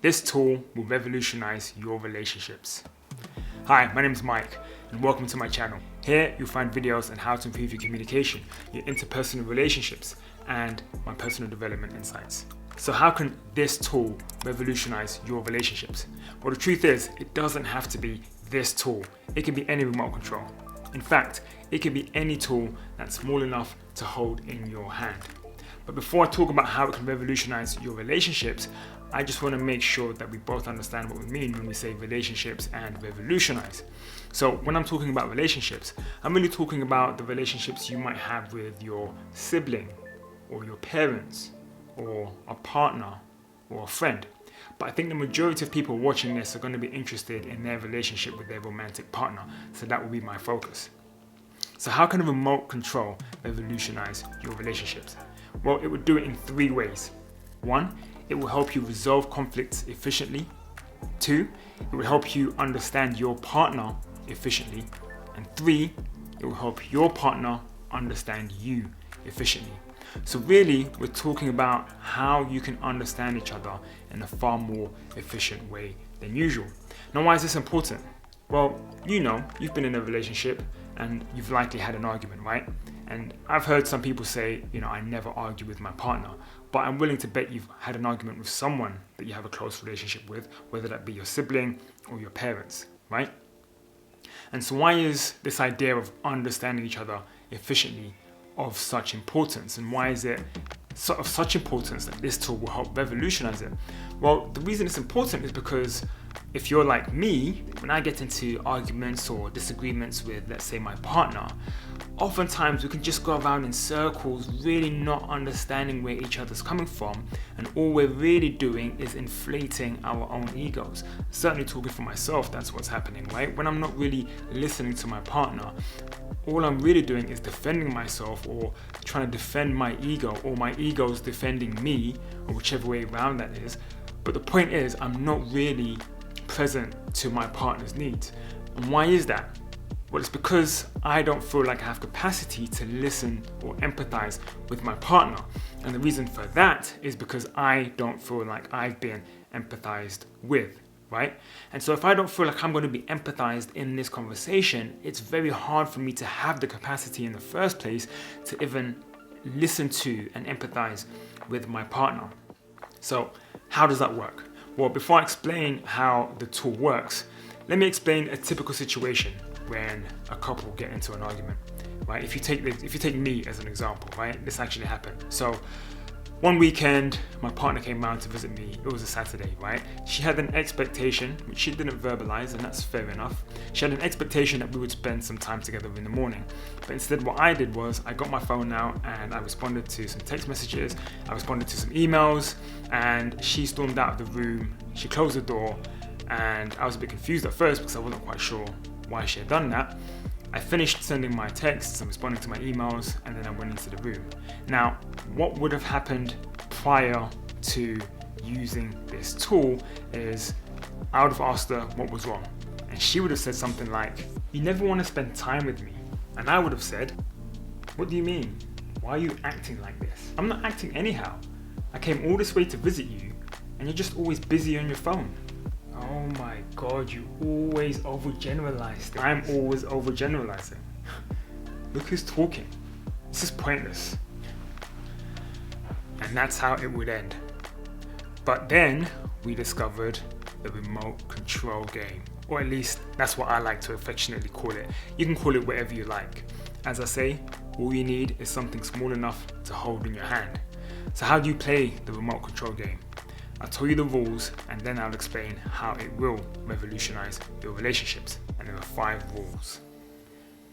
This tool will revolutionize your relationships. Hi, my name is Mike and welcome to my channel. Here you'll find videos on how to improve your communication, your interpersonal relationships, and my personal development insights. So how can this tool revolutionize your relationships? Well, the truth is, it doesn't have to be this tool. It can be any remote control. In fact, it can be any tool that's small enough to hold in your hand. But before I talk about how it can revolutionize your relationships, I just want to make sure that we both understand what we mean when we say relationships and revolutionize. So when I'm talking about relationships, I'm really talking about the relationships you might have with your sibling or your parents or a partner or a friend. But I think the majority of people watching this are going to be interested in their relationship with their romantic partner. So that will be my focus. So how can a remote control revolutionize your relationships? Well, it would do it in three ways. One, it will help you resolve conflicts efficiently. Two, it will help you understand your partner efficiently. And three, it will help your partner understand you efficiently. So really, we're talking about how you can understand each other in a far more efficient way than usual. Now, why is this important? Well, you've been in a relationship and you've likely had an argument, right? And I've heard some people say, I never argue with my partner, but I'm willing to bet you've had an argument with someone that you have a close relationship with, whether that be your sibling or your parents, right? And so why is this idea of understanding each other efficiently of such importance? And why is it of such importance that this tool will help revolutionize it? Well, the reason it's important is because if you're like me, when I get into arguments or disagreements with, let's say, my partner, oftentimes we can just go around in circles, really not understanding where each other's coming from, and all we're really doing is inflating our own egos. Certainly talking for myself, that's what's happening, right? When I'm not really listening to my partner, all I'm really doing is defending myself or trying to defend my ego, or my ego's defending me, or whichever way around that is. But the point is, I'm not really present to my partner's needs. And why is that? Well, it's because I don't feel like I have capacity to listen or empathize with my partner. And the reason for that is because I don't feel like I've been empathized with, right? And so if I don't feel like I'm going to be empathized in this conversation, it's very hard for me to have the capacity in the first place to even listen to and empathize with my partner. So how does that work? Well, before I explain how the tool works, let me explain a typical situation when a couple get into an argument, right? If you take me as an example, right? This actually happened. So one weekend, my partner came round to visit me. It was a Saturday, right? She had an expectation, which she didn't verbalize, and that's fair enough. She had an expectation that we would spend some time together in the morning. But instead, what I did was I got my phone out and I responded to some text messages, I responded to some emails, and she stormed out of the room. She closed the door, and I was a bit confused at first because I wasn't quite sure why she had done that. I finished sending my texts and responding to my emails, and then I went into the room. Now, what would have happened prior to using this tool is I would have asked her what was wrong. And she would have said something like, "You never want to spend time with me." And I would have said, "What do you mean? Why are you acting like this?" "I'm not acting anyhow. I came all this way to visit you, and you're just always busy on your phone." "Oh my God, you always overgeneralize things." "I'm always overgeneralizing." "Look who's talking. This is pointless." And that's how it would end. But then we discovered the remote control game, or at least that's what I like to affectionately call it. You can call it whatever you like. As I say, all you need is something small enough to hold in your hand. So how do you play the remote control game? I'll tell you the rules, and then I'll explain how it will revolutionize your relationships. And there are 5 rules.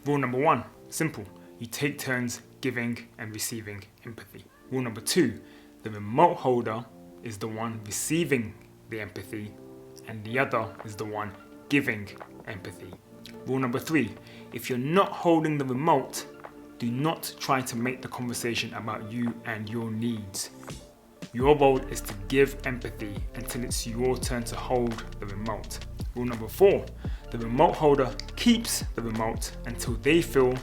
Rule number 1, simple. You take turns giving and receiving empathy. Rule number 2, the remote holder is the one receiving the empathy, and the other is the one giving empathy. Rule number 3, if you're not holding the remote, do not try to make the conversation about you and your needs. Your role is to give empathy until it's your turn to hold the remote. Rule number 4, the remote holder keeps the remote until they feel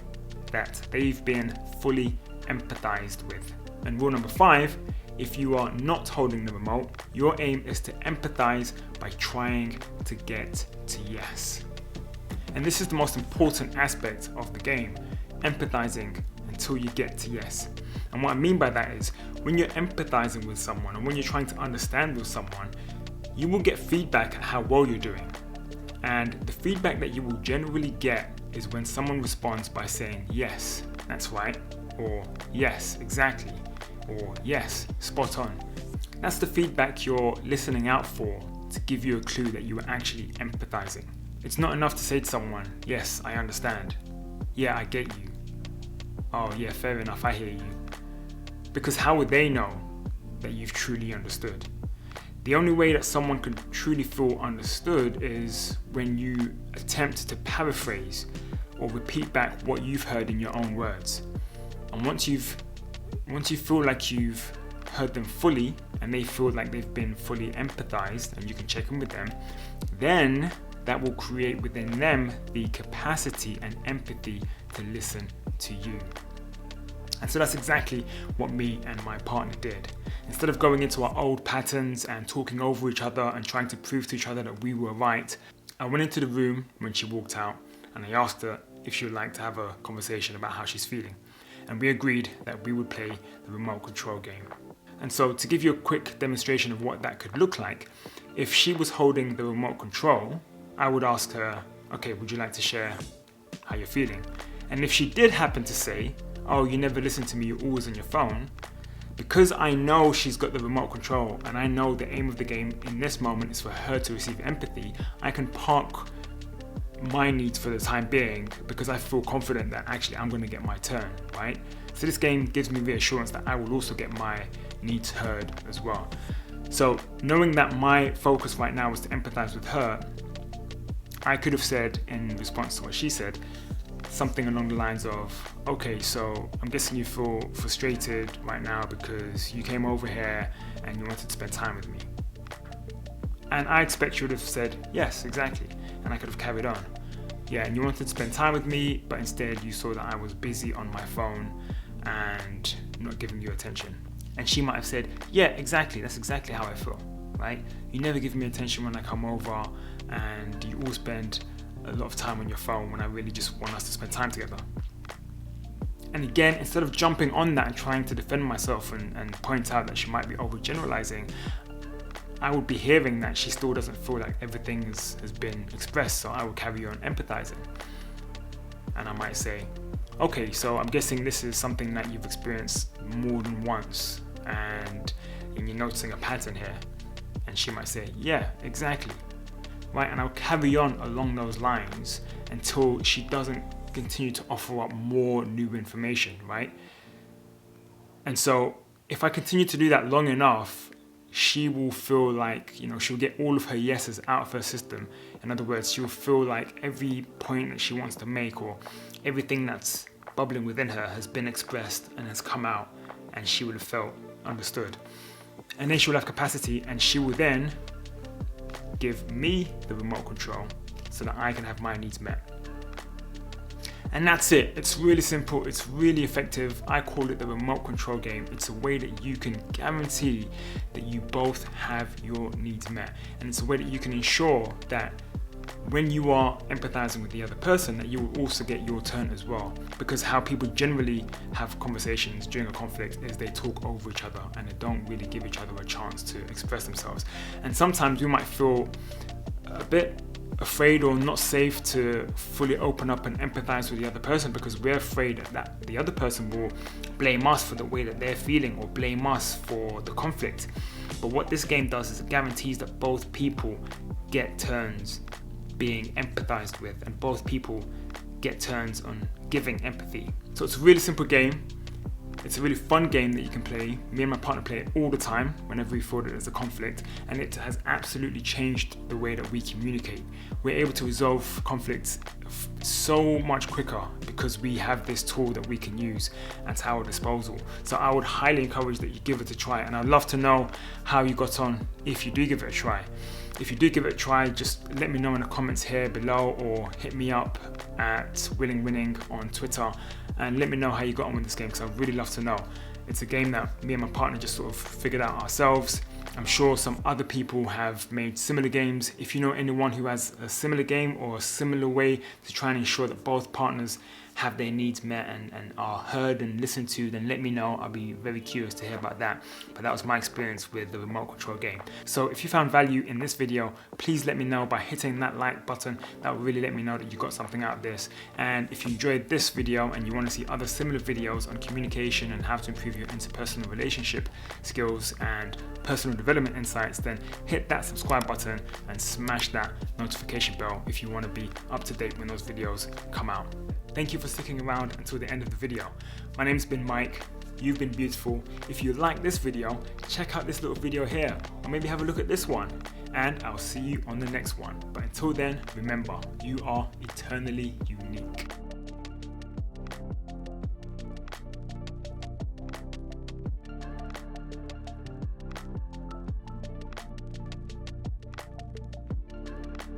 that they've been fully empathized with. And rule number 5, if you are not holding the remote, your aim is to empathize by trying to get to yes. And this is the most important aspect of the game, empathizing until you get to yes. And what I mean by that is, when you're empathizing with someone and when you're trying to understand with someone, you will get feedback at how well you're doing. And the feedback that you will generally get is when someone responds by saying, yes, that's right, or yes, exactly, or yes, spot on. That's the feedback you're listening out for to give you a clue that you are actually empathizing. It's not enough to say to someone, yes, I understand. Yeah, I get you. Oh yeah, fair enough, I hear you. Because how would they know that you've truly understood? The only way that someone can truly feel understood is when you attempt to paraphrase or repeat back what you've heard in your own words. And once you feel like you've heard them fully and they feel like they've been fully empathized and you can check in with them, then that will create within them the capacity and empathy to listen to you. And so that's exactly what me and my partner did. Instead of going into our old patterns and talking over each other and trying to prove to each other that we were right, I went into the room when she walked out and I asked her if she would like to have a conversation about how she's feeling. And we agreed that we would play the remote control game. And so to give you a quick demonstration of what that could look like, if she was holding the remote control, I would ask her, okay, would you like to share how you're feeling? And if she did happen to say, oh, you never listen to me, you're always on your phone, because I know she's got the remote control and I know the aim of the game in this moment is for her to receive empathy, I can park my needs for the time being because I feel confident that actually I'm going to get my turn, right? So this game gives me reassurance that I will also get my needs heard as well. So knowing that my focus right now was to empathize with her, I could have said in response to what she said, something along the lines of, okay, so I'm guessing you feel frustrated right now because you came over here and you wanted to spend time with me. And I expect you would have said, yes, exactly. And I could have carried on. Yeah, and you wanted to spend time with me, but instead you saw that I was busy on my phone and not giving you attention. And she might have said, yeah, exactly, that's exactly how I feel, right? You never give me attention when I come over and you all spend a lot of time on your phone when I really just want us to spend time together. And again, instead of jumping on that and trying to defend myself and point out that she might be overgeneralizing, I would be hearing that she still doesn't feel like everything has been expressed, so I will carry on empathizing. And I might say, okay, so I'm guessing this is something that you've experienced more than once and you're noticing a pattern here. And she might say, yeah, exactly. Right, and I'll carry on along those lines until she doesn't continue to offer up more new information, right? And so if I continue to do that long enough, she will feel like, she'll get all of her yeses out of her system. In other words, she'll feel like every point that she wants to make or everything that's bubbling within her has been expressed and has come out, and she would have felt understood. And then she'll have capacity, and she will then give me the remote control so that I can have my needs met. And that's it. It's really simple. It's really effective. I call it the remote control game. It's a way that you can guarantee that you both have your needs met. And it's a way that you can ensure that when you are empathizing with the other person, that you will also get your turn as well. Because how people generally have conversations during a conflict is they talk over each other and they don't really give each other a chance to express themselves. And sometimes we might feel a bit afraid or not safe to fully open up and empathize with the other person because we're afraid that the other person will blame us for the way that they're feeling or blame us for the conflict. But what this game does is it guarantees that both people get turns being empathized with and both people get turns on giving empathy. So it's a really simple game. It's a really fun game that you can play. Me and my partner play it all the time whenever we feel that there's a conflict, and it has absolutely changed the way that we communicate. We're able to resolve conflicts so much quicker because we have this tool that we can use at our disposal. So I would highly encourage that you give it a try, and I'd love to know how you got on if you do give it a try. If you do give it a try, just let me know in the comments here below or hit me up at willingwinning on Twitter and let me know how you got on with this game because I'd really love to know. It's a game that me and my partner just sort of figured out ourselves. I'm sure some other people have made similar games. If you know anyone who has a similar game or a similar way to try and ensure that both partners have their needs met and are heard and listened to, then let me know. I'll be very curious to hear about that. But that was my experience with the remote control game. So if you found value in this video, please let me know by hitting that like button. That will really let me know that you got something out of this. And if you enjoyed this video and you want to see other similar videos on communication and how to improve your interpersonal relationship skills and personal development insights, then hit that subscribe button and smash that notification bell if you want to be up to date when those videos come out. Thank you for sticking around until the end of the video. My name's been Mike. You've been beautiful. If you like this video, check out this little video here, or maybe have a look at this one, and I'll see you on the next one. But until then, remember, you are eternally unique.